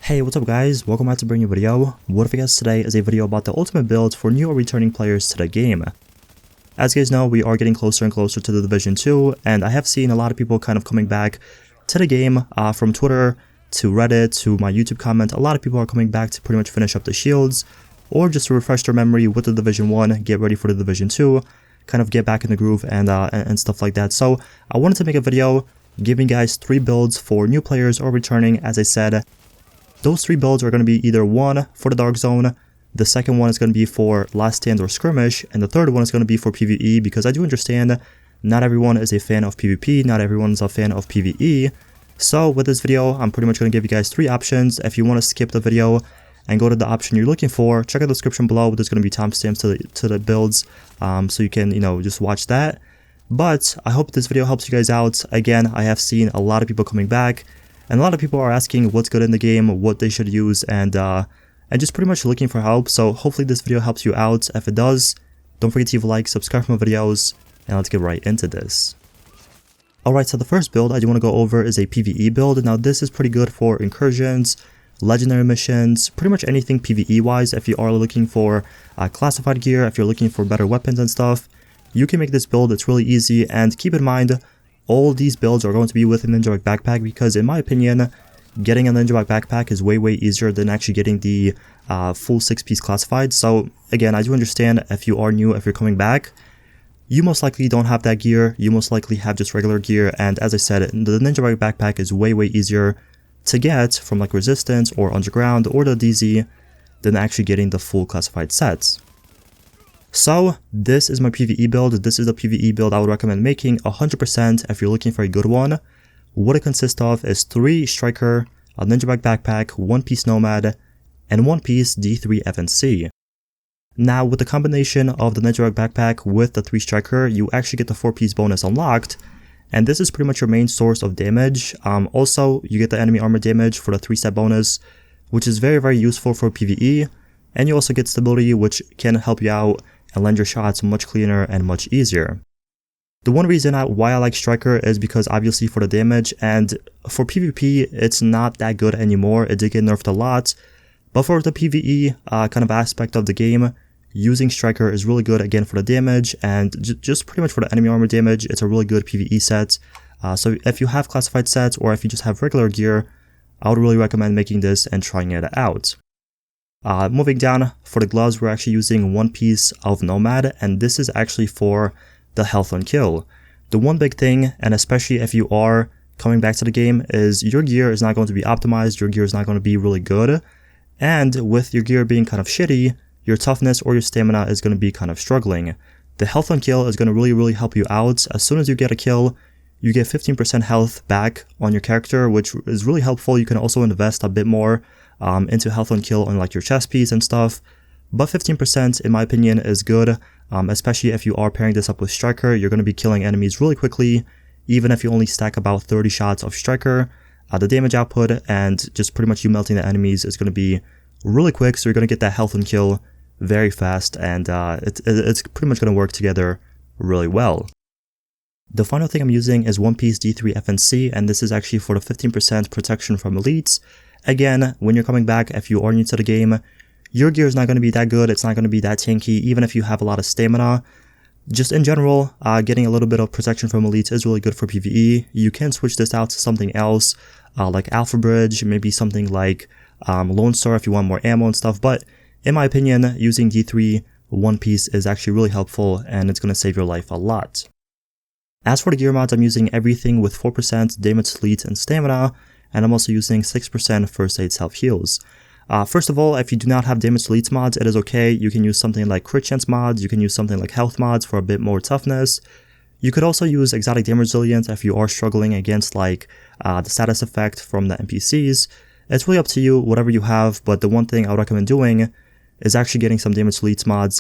Hey, what's up guys, welcome back to a brand new video. What if I guess today is a video about the ultimate build for new or returning players to the game. As you guys know, we are getting closer and closer to the Division 2, and I have seen a lot of people kind of coming back to the game from Twitter to Reddit to my YouTube comment. A lot of people are coming back to pretty much finish up the shields, or just to refresh their memory with the Division 1, get ready for the Division 2, kind of get back in the groove and stuff like that. So I wanted to make a video giving guys 3 builds for new players or returning. As I said, those 3 builds are going to be either one for the Dark Zone, the second one is going to be for Last Stand or Skirmish, and the third one is going to be for PvE, because I do understand not everyone is a fan of PvP, not everyone's a fan of PvE. So with this video, I'm pretty much going to give you guys 3 options. If you want to skip the video and go to the option you're looking for, check out the description below. There's going to be timestamps to the builds, so you can, just watch that. But I hope this video helps you guys out. Again, I have seen a lot of people coming back, and a lot of people are asking what's good in the game, what they should use, and just pretty much looking for help. So hopefully this video helps you out. If it does, don't forget to leave a like, subscribe for my videos, and let's get right into this. Alright, so the first build I do want to go over is a PvE build. Now this is pretty good for incursions, legendary missions, pretty much anything PvE wise. If you are looking for classified gear, if you're looking for better weapons and stuff, you can make this build. It's really easy, and keep in mind, all these builds are going to be with a Ninja backpack, because in my opinion, getting a Ninja backpack is way easier than actually getting the full 6-piece classified. So again, I do understand if you are new, if you're coming back, you most likely don't have that gear, you most likely have just regular gear, and as I said, the Ninja backpack is way easier to get from like Resistance or Underground or the DZ than actually getting the full classified sets. So this is my PvE build. This is a PvE build I would recommend making 100% if you're looking for a good one. What it consists of is 3 Striker, a Ninja backpack, 1-piece Nomad, and 1-piece D3 FNC. Now with the combination of the Ninja backpack with the 3 Striker, you actually get the 4-piece bonus unlocked, and this is pretty much your main source of damage. Also, you get the enemy armor damage for the 3-set bonus, which is very useful for PvE, and you also get stability, which can help you out and lend your shots much cleaner and much easier. The one reason why I like Striker is because obviously for the damage, and for PvP it's not that good anymore. It did get nerfed a lot, but for the PvE kind of aspect of the game, using Striker is really good again for the damage, and just pretty much for the enemy armor damage. It's a really good PvE set. So if you have classified sets, or if you just have regular gear, I would really recommend making this and trying it out. Moving down, for the gloves, we're actually using 1 piece of Nomad, and this is actually for the health on kill. The one big thing, and especially if you are coming back to the game, is your gear is not going to be optimized, your gear is not going to be really good, and with your gear being kind of shitty, your toughness or your stamina is going to be kind of struggling. The health on kill is going to really help you out. As soon as you get a kill, you get 15% health back on your character, which is really helpful. You can also invest a bit more into health on kill on like your chest piece and stuff, but 15% in my opinion is good, especially if you are pairing this up with Striker. You're going to be killing enemies really quickly, even if you only stack about 30 shots of Striker. The damage output and just pretty much you melting the enemies is going to be really quick, so you're going to get that health on kill very fast, and it's pretty much going to work together really well. The final thing I'm using is 1-piece D3 FNC, and this is actually for the 15% protection from elites. Again, when you're coming back, if you are new to the game, your gear is not going to be that good, it's not going to be that tanky, even if you have a lot of stamina. Just in general, getting a little bit of protection from elites is really good for PvE. You can switch this out to something else, like Alpha Bridge, maybe something like Lone Star if you want more ammo and stuff, but in my opinion, using D3 1-piece is actually really helpful, and it's going to save your life a lot. As for the gear mods, I'm using everything with 4% damage, elite, and stamina, and I'm also using 6% first aid self-heals. First of all, if you do not have damage elites mods, it is okay. You can use something like crit chance mods, you can use something like health mods for a bit more toughness. You could also use exotic damage resilience if you are struggling against like the status effect from the NPCs. It's really up to you, whatever you have, but the one thing I would recommend doing is actually getting some damage elites mods.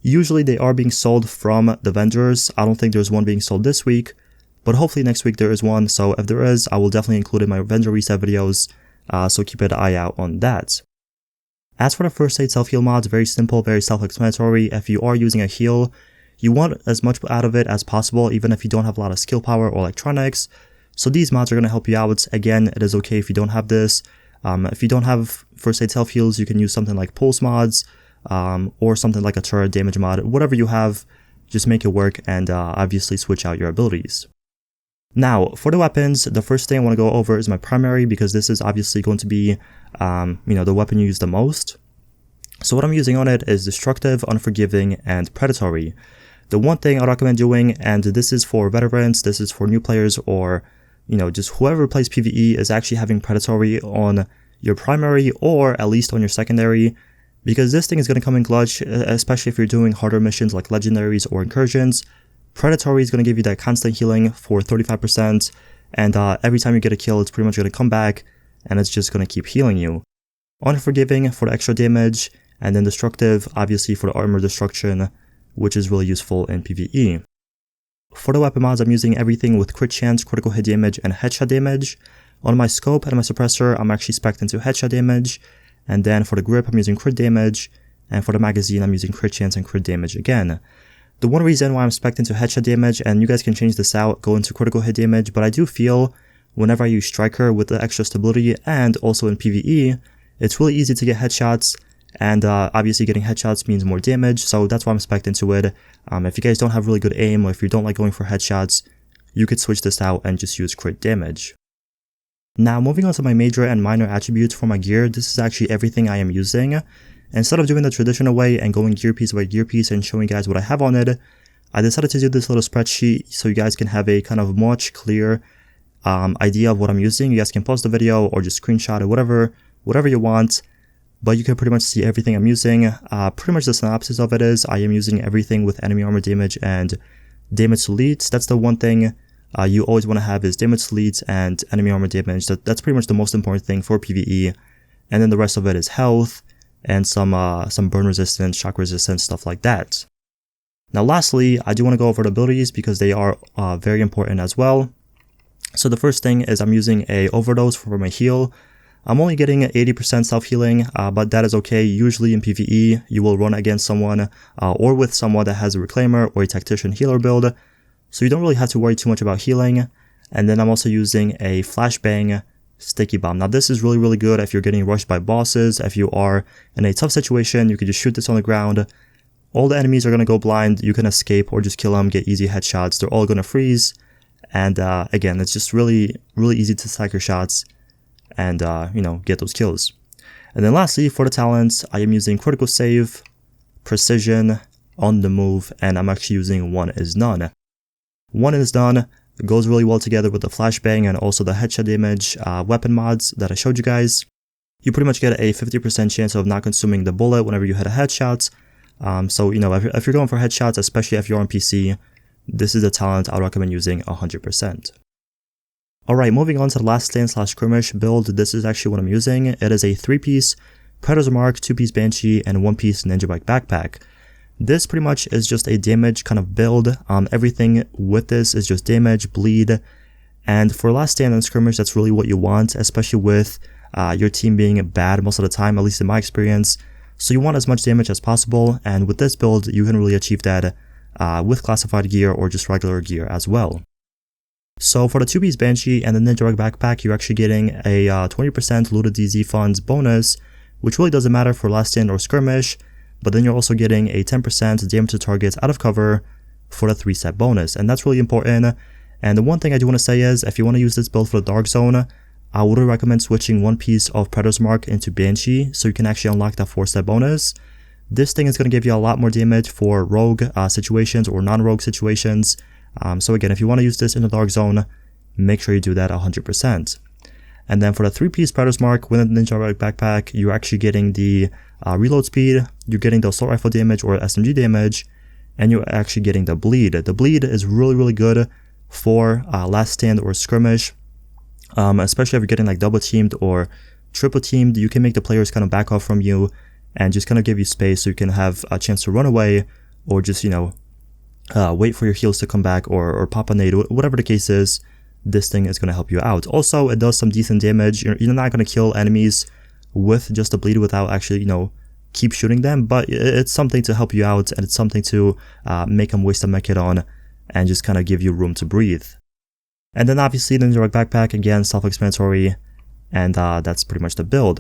Usually they are being sold from the vendors. I don't think there's one being sold this week, but hopefully next week there is one, so if there is, I will definitely include it in my vendor reset videos, so keep an eye out on that. As for the first aid self-heal mods, very simple, very self-explanatory. If you are using a heal, you want as much out of it as possible, even if you don't have a lot of skill power or electronics. So these mods are going to help you out. Again, it is okay if you don't have this. If you don't have first aid self heals, you can use something like pulse mods, or something like a turret damage mod. Whatever you have, just make it work, and obviously switch out your abilities. Now, for the weapons, the first thing I want to go over is my primary, because this is obviously going to be, the weapon you use the most. So what I'm using on it is Destructive, Unforgiving, and Predatory. The one thing I recommend doing, and this is for veterans, this is for new players, or, just whoever plays PvE, is actually having Predatory on your primary, or at least on your secondary, because this thing is going to come in clutch, especially if you're doing harder missions like legendaries or incursions. Predatory is going to give you that constant healing for 35%, and every time you get a kill, it's pretty much going to come back, and it's just going to keep healing you. Unforgiving for the extra damage, and then Destructive, obviously, for the armor destruction, which is really useful in PvE. For the weapon mods, I'm using everything with crit chance, critical hit damage, and headshot damage. On my scope and my suppressor, I'm actually spec'd into headshot damage, and then for the grip, I'm using crit damage, and for the magazine, I'm using crit chance and crit damage again. The one reason why I'm spec'd into headshot damage, and you guys can change this out, go into critical hit damage, but I do feel whenever I use Striker with the extra stability and also in PvE, it's really easy to get headshots, and obviously getting headshots means more damage, so that's why I'm spec'd into it. If you guys don't have really good aim, or if you don't like going for headshots, you could switch this out and just use crit damage. Now, moving on to my major and minor attributes for my gear, this is actually everything I am using. Instead of doing the traditional way and going gear piece by gear piece and showing you guys what I have on it, I decided to do this little spreadsheet so you guys can have a kind of much clearer idea of what I'm using. You guys can pause the video or just screenshot it, whatever you want, but you can pretty much see everything I'm using. Pretty much the synopsis of it is I am using everything with enemy armor damage and damage to leads. That's the one thing you always want to have, is damage to leads and enemy armor damage. That's pretty much the most important thing for PvE, and then the rest of it is health and some burn resistance, shock resistance, stuff like that. Now lastly, I do want to go over the abilities because they are very important as well. So the first thing is I'm using a overdose for my heal. I'm only getting 80% self-healing, but that is okay. Usually in PvE, you will run against someone or with someone that has a Reclaimer or a Tactician healer build, so you don't really have to worry too much about healing. And then I'm also using a Flashbang Sticky Bomb. Now this is really good if you're getting rushed by bosses. If you are in a tough situation, you can just shoot this on the ground. All the enemies are going to go blind. You can escape or just kill them, get easy headshots. They're all going to freeze. And again, it's just really easy to stack your shots and get those kills. And then lastly, for the talents, I am using Critical Save, Precision, On the Move, and I'm actually using One is None. One is None goes really well together with the Flashbang and also the headshot damage weapon mods that I showed you guys. You pretty much get a 50% chance of not consuming the bullet whenever you hit a headshot. So if you're going for headshots, especially if you're on PC, this is a talent I recommend using 100%. Alright, moving on to the last stand/skirmish build. This is actually what I'm using. It is a 3-piece Predator's Mark, 2-piece Banshee, and 1-piece Ninja Bike backpack. This pretty much is just a damage kind of build. Everything with this is just damage, bleed, and for last stand and skirmish, that's really what you want, especially with your team being bad most of the time, at least in my experience. So you want as much damage as possible, and with this build, you can really achieve that with classified gear or just regular gear as well. So for the 2-piece Banshee and the Ninja Bike backpack, you're actually getting a 20% looted DZ funds bonus, which really doesn't matter for last stand or skirmish, but then you're also getting a 10% damage to targets out of cover for the 3-set bonus, and that's really important. And the one thing I do want to say is, if you want to use this build for the Dark Zone, I would recommend switching 1 piece of Predator's Mark into Banshee, so you can actually unlock that 4-set bonus. This thing is going to give you a lot more damage for rogue situations or non-rogue situations. So again, if you want to use this in the Dark Zone, make sure you do that 100%. And then for the 3-piece Predator's Mark with the Ninja Bike backpack, you're actually getting the reload speed, you're getting the assault rifle damage or SMG damage, and you're actually getting the bleed. The bleed is really good for last stand or skirmish, especially if you're getting like double teamed or triple teamed. You can make the players kind of back off from you and just kind of give you space so you can have a chance to run away, or just wait for your heals to come back, or pop a nade, whatever the case is. This thing is going to help you out. Also, it does some decent damage. You're not going to kill enemies with just a bleed without actually, keep shooting them, but it's something to help you out, and it's something to make them waste a medkit on and just kind of give you room to breathe. And then obviously the Ninja Bike backpack, again, self-explanatory. and that's pretty much the build.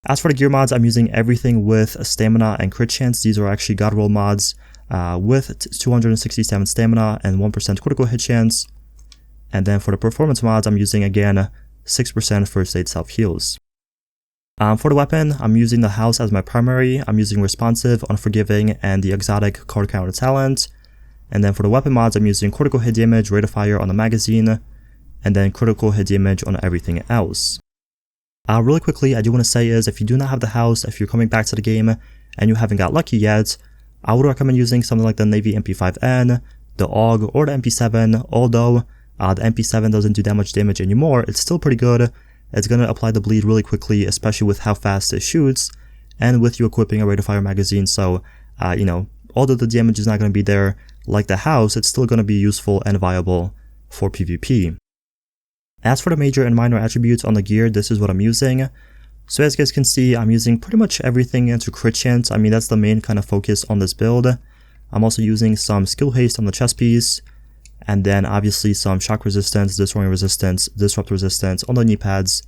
As for the gear mods, I'm using everything with stamina and crit chance. These are actually god roll mods with 267 stamina and 1% critical hit chance. And then for the performance mods, I'm using again 6% first aid self heals. For the weapon, I'm using the house as my primary. I'm using responsive, unforgiving, and the exotic card counter talent. And then for the weapon mods, I'm using critical hit damage, rate of fire on the magazine, and then critical hit damage on everything else. Really quickly, I do want to say is if you do not have the house, if you're coming back to the game and you haven't got lucky yet, I would recommend using something like the Navy MP5N, the AUG, or the MP7. Although the MP7 doesn't do that much damage anymore, it's still pretty good. It's going to apply the bleed really quickly, especially with how fast it shoots and with you equipping a rate of fire magazine. So, although the damage is not going to be there like the house, it's still going to be useful and viable for PvP. As for the major and minor attributes on the gear, this is what I'm using. So as you guys can see, I'm using pretty much everything into crit chance. I mean, that's the main kind of focus on this build. I'm also using some skill haste on the chest piece, and then obviously some shock resistance, destroying resistance, disrupt resistance on the knee pads,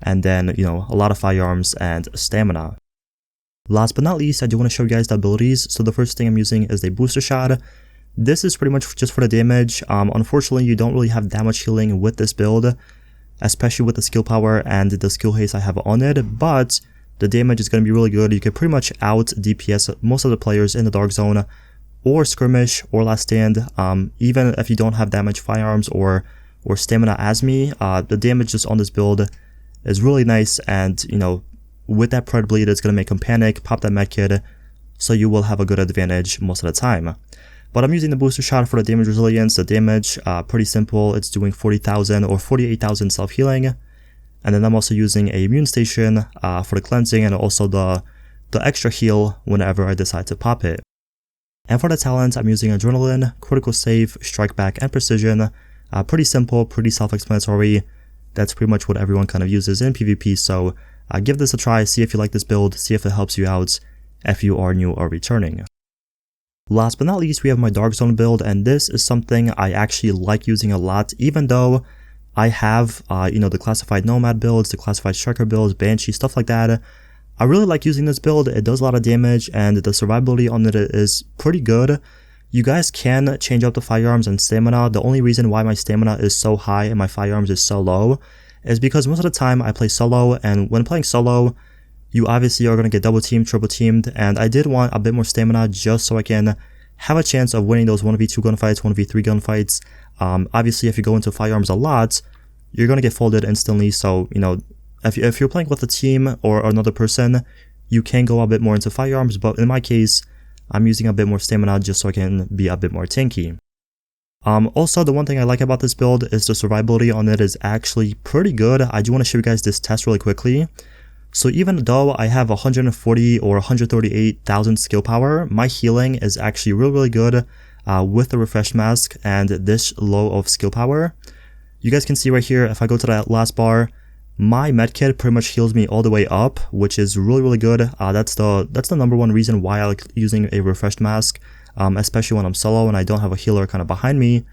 and then, a lot of firearms and stamina. Last but not least, I do want to show you guys the abilities. So the first thing I'm using is a booster shot. This is pretty much just for the damage. Unfortunately, you don't really have that much healing with this build, especially with the skill power and the skill haste I have on it, but the damage is going to be really good. You can pretty much out DPS most of the players in the dark zone or skirmish or last stand. Even if you don't have that much firearms or stamina as me, the damage just on this build is really nice, and with that Pred bleed, it's going to make them panic, pop that medkit, so you will have a good advantage most of the time. But I'm using the booster shot for the damage resilience. The damage, pretty simple. It's doing 40,000 or 48,000 self-healing. And then I'm also using a immune station for the cleansing and also the extra heal whenever I decide to pop it. And for the talent, I'm using adrenaline, critical save, strike back, and precision. Pretty simple, pretty self-explanatory. That's pretty much what everyone kind of uses in PvP. So give this a try, see if you like this build, see if it helps you out if you are new or returning. Last but not least, we have my Dark Zone build, and this is something I actually like using a lot, even though I have, the Classified Nomad builds, the Classified Striker builds, Banshee, stuff like that. I really like using this build. It does a lot of damage, and the survivability on it is pretty good. You guys can change up the firearms and stamina. The only reason why my stamina is so high and my firearms is so low is because most of the time I play solo, and when playing solo, you obviously are going to get double teamed, triple teamed, and I did want a bit more stamina just so I can have a chance of winning those 1v2 gunfights, 1v3 gunfights. Obviously, if you go into firearms a lot, you're going to get folded instantly, so, if you're playing with a team or another person, you can go a bit more into firearms, but in my case, I'm using a bit more stamina just so I can be a bit more tanky. Also, the one thing I like about this build is the survivability on it is actually pretty good. I do want to show you guys this test really quickly. So even though I have 140 or 138,000 skill power, my healing is actually really good with the refreshed mask and this low of skill power. You guys can see right here, if I go to that last bar, my medkit pretty much heals me all the way up, which is really good. That's the number one reason why I like using a refreshed mask, especially when I'm solo and I don't have a healer kind of behind me.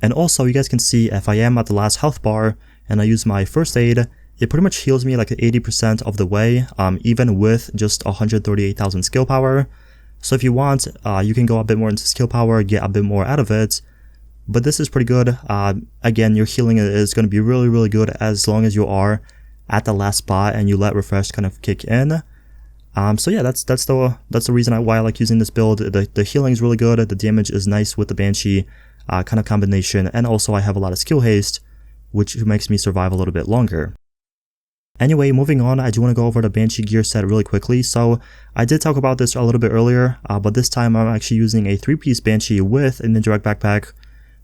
And also, you guys can see if I am at the last health bar and I use my first aid, it pretty much heals me like 80% of the way, even with just 138,000 skill power. So if you want, you can go a bit more into skill power, get a bit more out of it. But this is pretty good. Again, your healing is going to be really good as long as you are at the last spot and you let refresh kind of kick in. So yeah, that's the reason why I like using this build. The healing is really good. The damage is nice with the Banshee kind of combination, and also I have a lot of skill haste, which makes me survive a little bit longer. Anyway, moving on, I do want to go over the Banshee gear set really quickly. So I did talk about this a little bit earlier, but this time I'm actually using a 3-piece Banshee with an indirect backpack,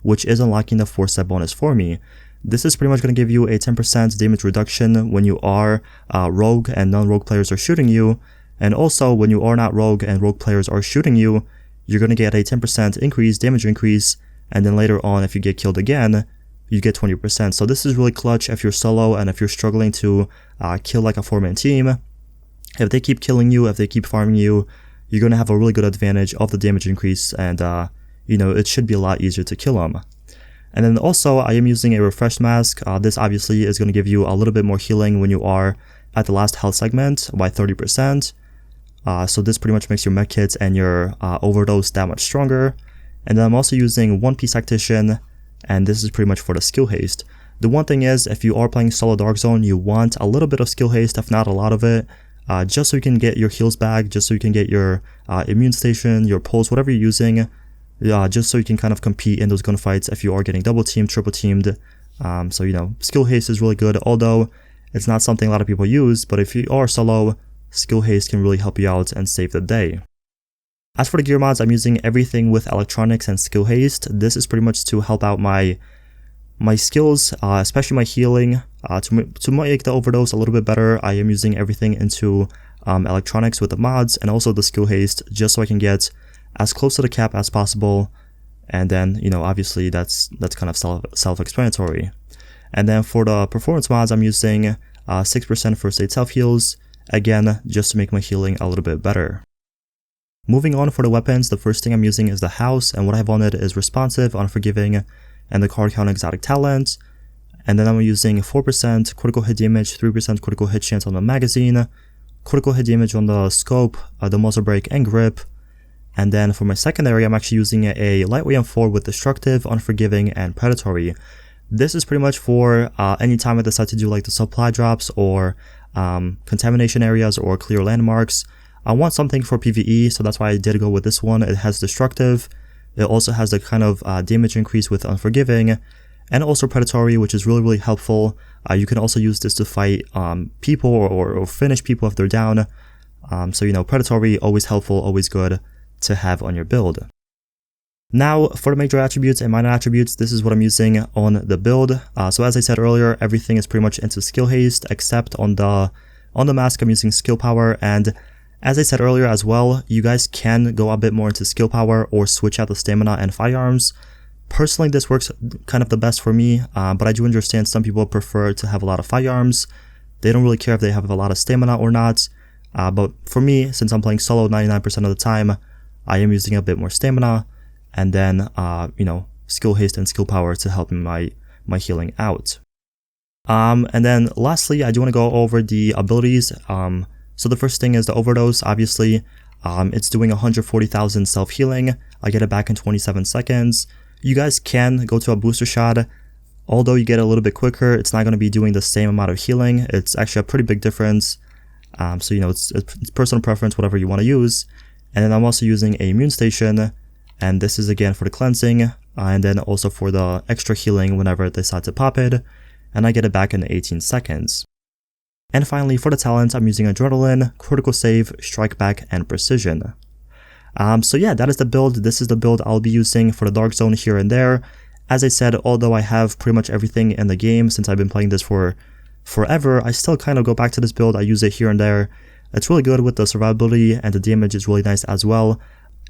which is unlocking the 4-step bonus for me. This is pretty much going to give you a 10% damage reduction when you are rogue and non-rogue players are shooting you, and also when you are not rogue and rogue players are shooting you, you're going to get a 10% damage increase, and then later on, if you get killed again, you get 20%. So this is really clutch if you're solo and if you're struggling to kill like a 4-man team. If they keep killing you, if they keep farming you, you're going to have a really good advantage of the damage increase, and it should be a lot easier to kill them. And then also I am using a refresh mask. This obviously is going to give you a little bit more healing when you are at the last health segment by 30%. So this pretty much makes your medkits and your overdose that much stronger. And then I'm also using One Piece Tactician, and this is pretty much for the skill haste. The one thing is, if you are playing solo Dark Zone, you want a little bit of skill haste, if not a lot of it, just so you can get your heals back, just so you can get your immune station, your pulse, whatever you're using, just so you can kind of compete in those gunfights if you are getting double teamed, triple teamed. So, you know, skill haste is really good, although it's not something a lot of people use, but if you are solo, skill haste can really help you out and save the day. As for the gear mods, I'm using everything with electronics and skill haste. This is pretty much to help out my skills, especially my healing, to make the overdose a little bit better. I am using everything into electronics with the mods and also the skill haste, just so I can get as close to the cap as possible. And then, you know, obviously that's kind of self-explanatory. And then for the performance mods, I'm using 6% first aid self heals, again, just to make my healing a little bit better. Moving on, for the weapons, the first thing I'm using is the house, and what I have on it is responsive, unforgiving, and the card count exotic talent. And then I'm using 4% critical hit damage, 3% critical hit chance on the magazine, critical hit damage on the scope, the muzzle brake, and grip. And then for my secondary, I'm actually using a lightweight M4 with destructive, unforgiving, and predatory. This is pretty much for any time I decide to do like the supply drops or contamination areas or clear landmarks. I want something for PvE, so that's why I did go with this one. It has destructive. It also has the kind of damage increase with unforgiving, and also predatory, which is really, really helpful. You can also use this to fight people or finish people if they're down. So, you know, predatory, always helpful, always good to have on your build. Now, for the major attributes and minor attributes, this is what I'm using on the build. So as I said earlier, everything is pretty much into skill haste, except on the mask I'm using skill power. And as I said earlier as well, you guys can go a bit more into skill power or switch out the stamina and firearms. Personally, this works kind of the best for me, but I do understand some people prefer to have a lot of firearms. They don't really care if they have a lot of stamina or not. But for me, since I'm playing solo 99% of the time, I am using a bit more stamina, and then, you know, skill haste and skill power to help my healing out. And then lastly, I do want to go over the abilities. So the first thing is the overdose. Obviously, it's doing 140,000 self-healing. I get it back in 27 seconds. You guys can go to a booster shot. Although you get a little bit quicker, it's not going to be doing the same amount of healing. It's actually a pretty big difference. So, you know, it's personal preference, whatever you want to use. And then I'm also using a immune station. And this is again for the cleansing. And then also for the extra healing whenever I decide to pop it. And I get it back in 18 seconds. And finally, for the talents, I'm using Adrenaline, Critical Save, Strike Back, and Precision. So yeah, that is the build. This is the build I'll be using for the Dark Zone here and there. As I said, although I have pretty much everything in the game since I've been playing this for forever, I still kind of go back to this build. I use it here and there. It's really good with the survivability, and the damage is really nice as well.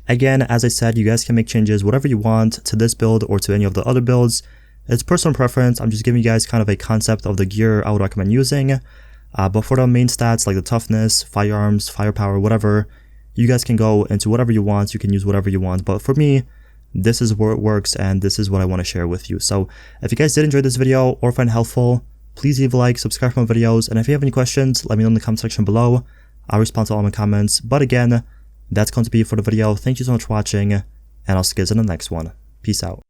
Again, as I said, you guys can make changes whatever you want to this build or to any of the other builds. It's personal preference. I'm just giving you guys kind of a concept of the gear I would recommend using. But for the main stats like the toughness, firearms, firepower, whatever, you guys can go into whatever you want. You can use whatever you want. But for me, this is where it works, and this is what I want to share with you. So if you guys did enjoy this video or find it helpful, please leave a like, subscribe for my videos, and if you have any questions, let me know in the comment section below. I'll respond to all my comments. But again, that's going to be it for the video. Thank you so much for watching, and I'll see you guys in the next one. Peace out.